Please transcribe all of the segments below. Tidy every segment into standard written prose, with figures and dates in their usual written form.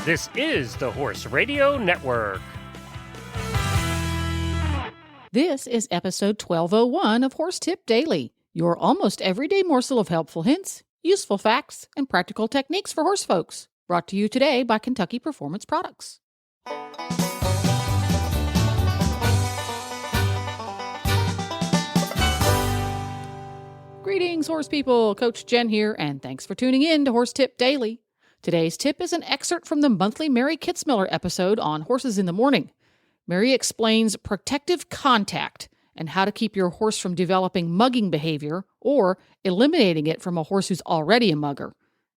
This is the Horse Radio Network. This is episode 1201 of Horse Tip Daily, your almost everyday morsel of helpful hints, useful facts, and practical techniques for horse folks. Brought to you today by Kentucky Performance Products. Greetings, horse people. Coach Jen here, and thanks for tuning in to Horse Tip Daily. Today's tip is an excerpt from the monthly Mary Kitzmiller episode on Horses in the Morning. Mary explains protective contact and how to keep your horse from developing mugging behavior or eliminating it from a horse who's already a mugger.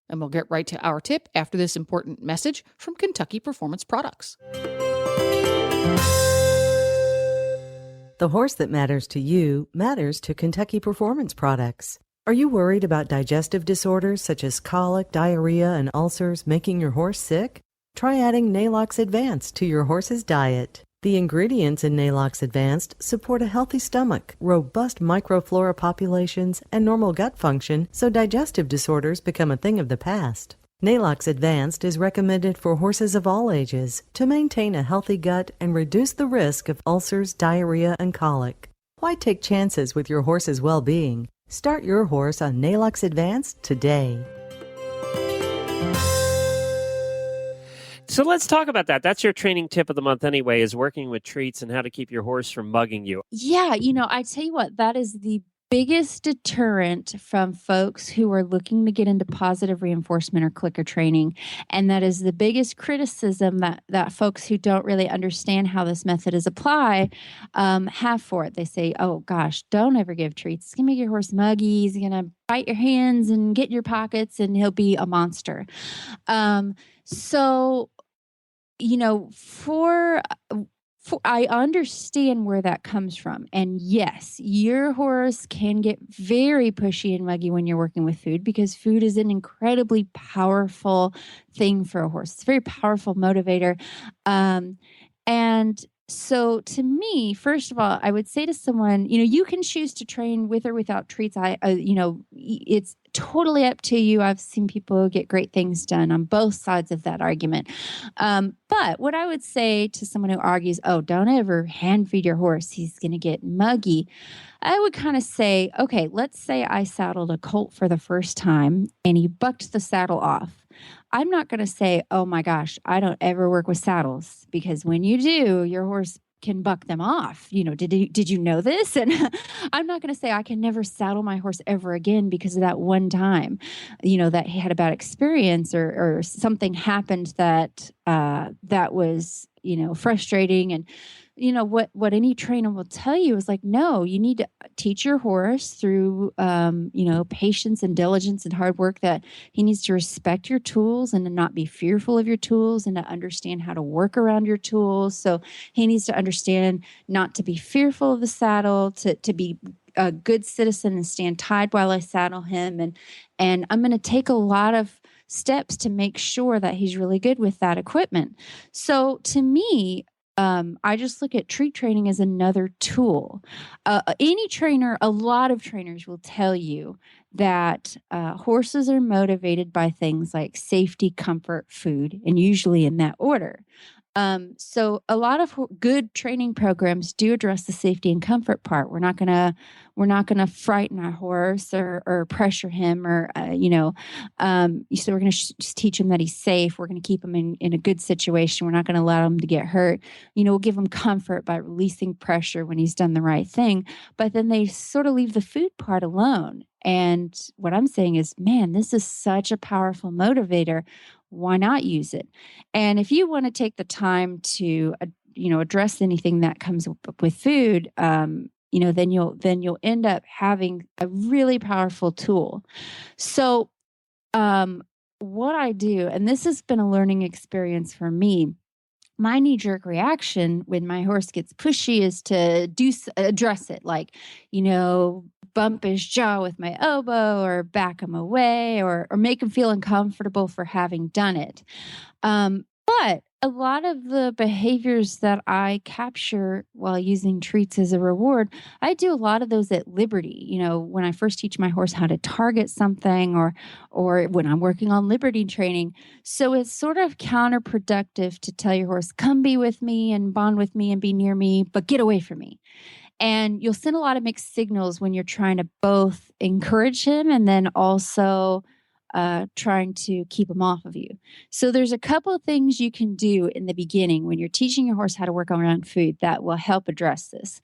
And we'll get right to our tip after this important message from Kentucky Performance Products. The horse that matters to you matters to Kentucky Performance Products. Are you worried about digestive disorders such as colic, diarrhea, and ulcers making your horse sick? Try adding Nalox Advanced to your horse's diet. The ingredients in Nalox Advanced support a healthy stomach, robust microflora populations, and normal gut function, so digestive disorders become a thing of the past. Nalox Advanced is recommended for horses of all ages to maintain a healthy gut and reduce the risk of ulcers, diarrhea, and colic. Why take chances with your horse's well-being? Start your horse on Nalox Advanced today. So let's talk about that. That's your training tip of the month anyway, is working with treats and how to keep your horse from mugging you. Yeah, I tell you what, that is the biggest deterrent from folks who are looking to get into positive reinforcement or clicker training. And that is the biggest criticism that folks who don't really understand how this method is applied have for it. They say, oh gosh, don't ever give treats. It's going to make your horse muggy. He's going to bite your hands and get in your pockets and he'll be a monster. I understand where that comes from. And yes, your horse can get very pushy and muggy when you're working with food because food is an incredibly powerful thing for a horse. It's a very powerful motivator. And so to me, first of all, I would say to someone, you can choose to train with or without treats. It's totally up to you. I've seen people get great things done on both sides of that argument. But what I would say to someone who argues, oh, don't ever hand feed your horse, he's going to get muggy. I would kind of say, okay, let's say I saddled a colt for the first time and he bucked the saddle off. I'm not going to say, oh my gosh, I don't ever work with saddles, because when you do, your horse can buck them off. Did you know this? And I'm not going to say I can never saddle my horse ever again because of that one time, that he had a bad experience or something happened that was, frustrating. And what any trainer will tell you is like, no, you need to teach your horse through, patience and diligence and hard work, that he needs to respect your tools and to not be fearful of your tools and to understand how to work around your tools. So he needs to understand not to be fearful of the saddle, to be a good citizen and stand tied while I saddle him. And I'm going to take a lot of steps to make sure that he's really good with that equipment. So to me, I just look at treat training as another tool. Any trainer, a lot of trainers will tell you that horses are motivated by things like safety, comfort, food, and usually in that order. So a lot of good training programs do address the safety and comfort part. We're not gonna frighten our horse or pressure him so we're gonna just teach him that he's safe. We're gonna keep him in a good situation. We're not gonna allow him to get hurt. We'll give him comfort by releasing pressure when he's done the right thing. But then they sort of leave the food part alone. And what I'm saying is, man, this is such a powerful motivator. Why not use it? And if you want to take the time to, address anything that comes up with food, then you'll end up having a really powerful tool. So, what I do, and this has been a learning experience for me, my knee-jerk reaction when my horse gets pushy is to address it, like, bump his jaw with my elbow or back him away or make him feel uncomfortable for having done it. But a lot of the behaviors that I capture while using treats as a reward, I do a lot of those at liberty. When I first teach my horse how to target something, or when I'm working on liberty training. So it's sort of counterproductive to tell your horse, come be with me and bond with me and be near me, but get away from me. And you'll send a lot of mixed signals when you're trying to both encourage him and then also trying to keep him off of you. So there's a couple of things you can do in the beginning when you're teaching your horse how to work around food that will help address this.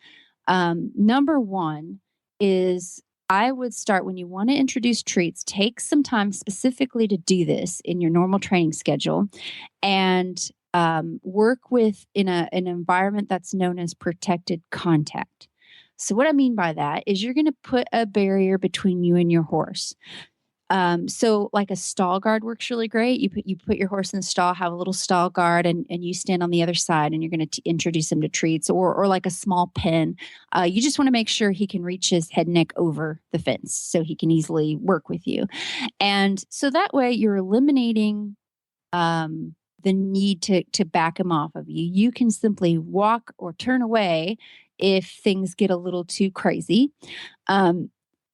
Number one is, I would start when you want to introduce treats, take some time specifically to do this in your normal training schedule, and work in an environment that's known as protected contact. So what I mean by that is you're going to put a barrier between you and your horse. So like a stall guard works really great. You put your horse in the stall, have a little stall guard, and you stand on the other side, and you're going to introduce him to treats, or like a small pen. You just want to make sure he can reach his head and neck over the fence so he can easily work with you. And so that way you're eliminating the need to back him off of you. You can simply walk or turn away if things get a little too crazy.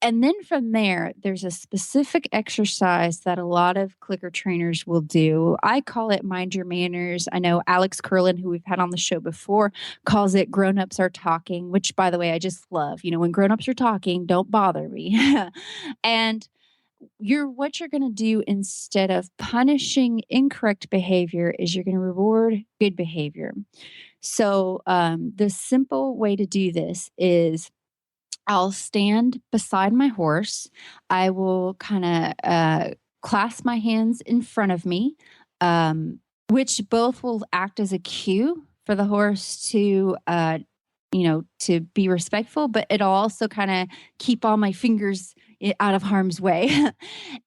And then from there, there's a specific exercise that a lot of clicker trainers will do. I call it mind your manners. I know Alex Curlin, who we've had on the show before, calls it grown-ups are talking, which, by the way, I just love. When grown-ups are talking, don't bother me. And what you're going to do instead of punishing incorrect behavior is you're going to reward good behavior. So the simple way to do this is, I'll stand beside my horse. I will kind of clasp my hands in front of me, which both will act as a cue for the horse to be respectful, but it'll also kind of keep all my fingers out of harm's way.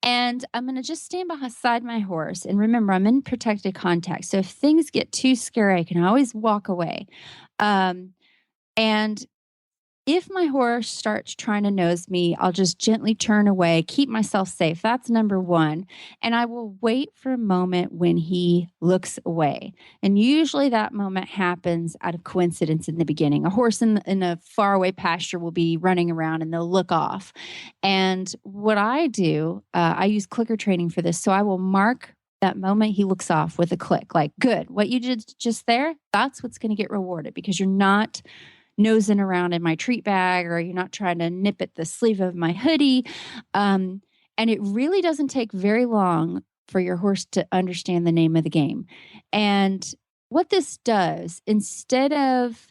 And I'm going to just stand beside my horse. And remember, I'm in protected contact. So if things get too scary, I can always walk away. And if my horse starts trying to nose me, I'll just gently turn away, keep myself safe. That's number one. And I will wait for a moment when he looks away. And usually that moment happens out of coincidence in the beginning. A horse in a faraway pasture will be running around and they'll look off. And what I do, I use clicker training for this. So I will mark that moment he looks off with a click, like, good, what you did just there, that's what's going to get rewarded, because you're not nosing around in my treat bag, or you're not trying to nip at the sleeve of my hoodie. And it really doesn't take very long for your horse to understand the name of the game. And what this does, instead of,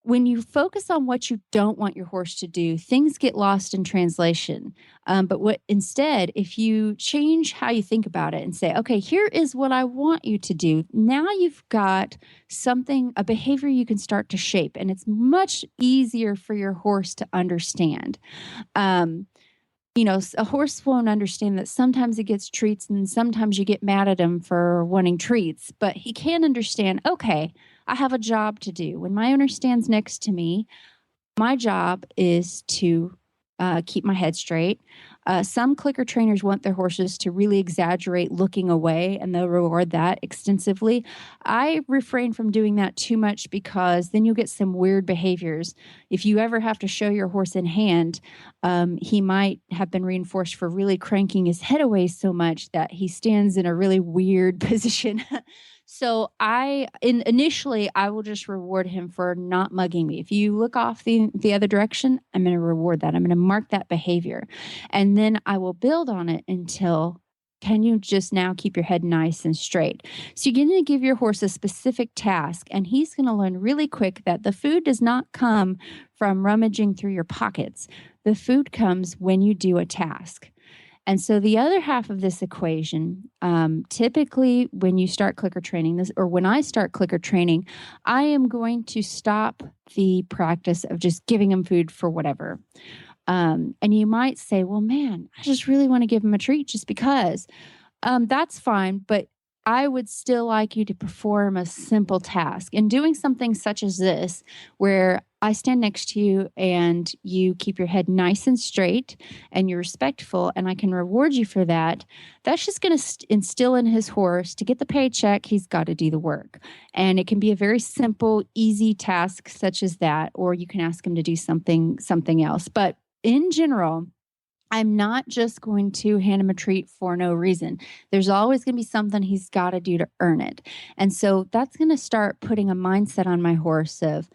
when you focus on what you don't want your horse to do, things get lost in translation. But instead, if you change how you think about it and say, okay, here is what I want you to do, now you've got a behavior you can start to shape, and it's much easier for your horse to understand. A horse won't understand that sometimes he gets treats and sometimes you get mad at him for wanting treats, but he can understand, okay, I have a job to do. When my owner stands next to me, my job is to keep my head straight. Some clicker trainers want their horses to really exaggerate looking away, and they'll reward that extensively. I refrain from doing that too much, because then you'll get some weird behaviors. If you ever have to show your horse in hand, he might have been reinforced for really cranking his head away so much that he stands in a really weird position. So initially, I will just reward him for not mugging me. If you look off the other direction, I'm going to reward that. I'm going to mark that behavior. And then I will build on it until, can you just now keep your head nice and straight? So you're going to give your horse a specific task, and he's going to learn really quick that the food does not come from rummaging through your pockets. The food comes when you do a task. And so the other half of this equation, typically when you start clicker training, when I start clicker training, I am going to stop the practice of just giving him food for whatever. And you might say, well, man, I just really want to give him a treat just because. That's fine, but I would still like you to perform a simple task. And doing something such as this, where I stand next to you and you keep your head nice and straight and you're respectful and I can reward you for that, that's just going to instill in his horse to get the paycheck, he's got to do the work. And it can be a very simple, easy task such as that, or you can ask him to do something else. But in general, I'm not just going to hand him a treat for no reason. There's always going to be something he's got to do to earn it. And so that's going to start putting a mindset on my horse of,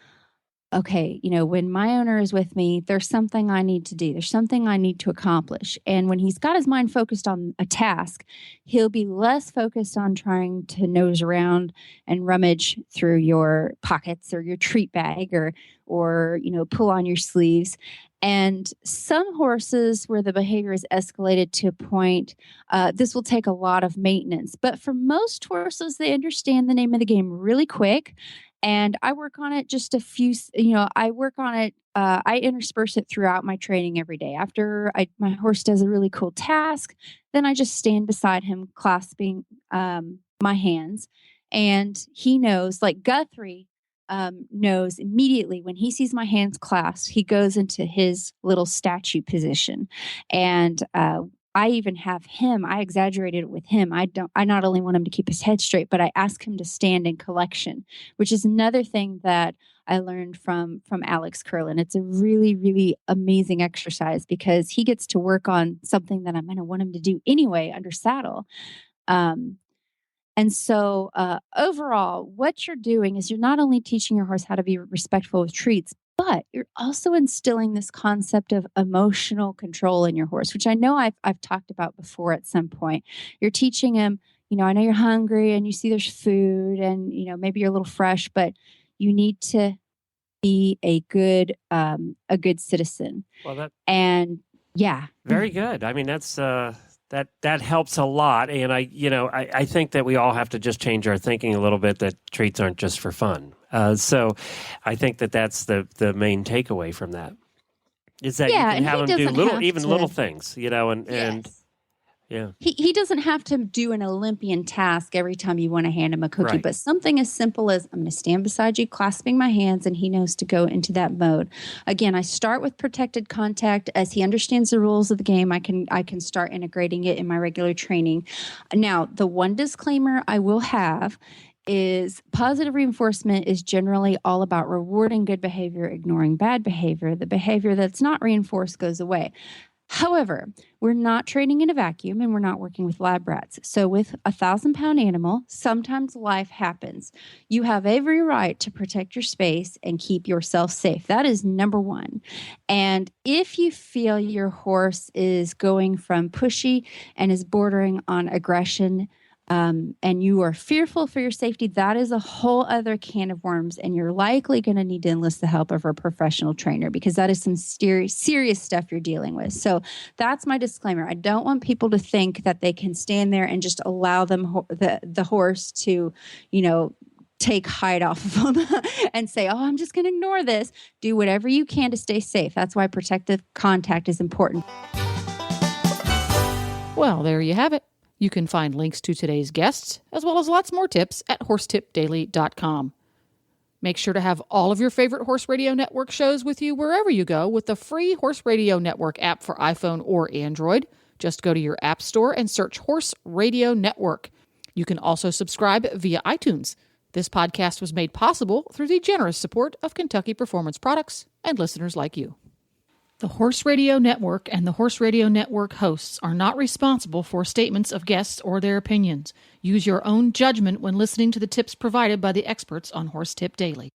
okay, when my owner is with me, there's something I need to do. There's something I need to accomplish. And when he's got his mind focused on a task, he'll be less focused on trying to nose around and rummage through your pockets or your treat bag or pull on your sleeves. And some horses where the behavior is escalated to a point, this will take a lot of maintenance. But for most horses, they understand the name of the game really quick. And I work on it just a few, I work on it. I intersperse it throughout my training every day. After my horse does a really cool task, then I just stand beside him clasping my hands. And he knows, like Guthrie knows immediately when he sees my hands clasped, he goes into his little statue position. And I even have him, I exaggerated it with him. I not only want him to keep his head straight, but I ask him to stand in collection, which is another thing that I learned from Alex Curlin. It's a really, really amazing exercise because he gets to work on something that I'm going to want him to do anyway under saddle. And so overall, what you're doing is you're not only teaching your horse how to be respectful with treats, but you're also instilling this concept of emotional control in your horse, which I know I've talked about before at some point. You're teaching him, I know you're hungry and you see there's food and, maybe you're a little fresh, but you need to be a good citizen. Well, yeah. Very good. I mean, that's that helps a lot. And I think that we all have to just change our thinking a little bit that treats aren't just for fun. So I think that's the main takeaway from that is that you can have them do little things, and Yes. Yeah. He doesn't have to do an Olympian task every time you want to hand him a cookie, Right. but something as simple as I'm going to stand beside you, clasping my hands, and he knows to go into that mode. Again, I start with protected contact. As he understands the rules of the game, I can start integrating it in my regular training. Now, the one disclaimer I will have is positive reinforcement is generally all about rewarding good behavior, ignoring bad behavior. The behavior that's not reinforced goes away. However, we're not training in a vacuum and we're not working with lab rats. So with a 1,000-pound animal, sometimes life happens. You have every right to protect your space and keep yourself safe. That is number one. And if you feel your horse is going from pushy and is bordering on aggression, and you are fearful for your safety, that is a whole other can of worms. And you're likely going to need to enlist the help of a professional trainer because that is some serious stuff you're dealing with. So that's my disclaimer. I don't want people to think that they can stand there and just allow the horse to, take hide off of them and say, oh, I'm just going to ignore this. Do whatever you can to stay safe. That's why protective contact is important. Well, there you have it. You can find links to today's guests, as well as lots more tips at horsetipdaily.com. Make sure to have all of your favorite Horse Radio Network shows with you wherever you go with the free Horse Radio Network app for iPhone or Android. Just go to your app store and search Horse Radio Network. You can also subscribe via iTunes. This podcast was made possible through the generous support of Kentucky Performance Products and listeners like you. The Horse Radio Network and the Horse Radio Network hosts are not responsible for statements of guests or their opinions. Use your own judgment when listening to the tips provided by the experts on Horse Tip Daily.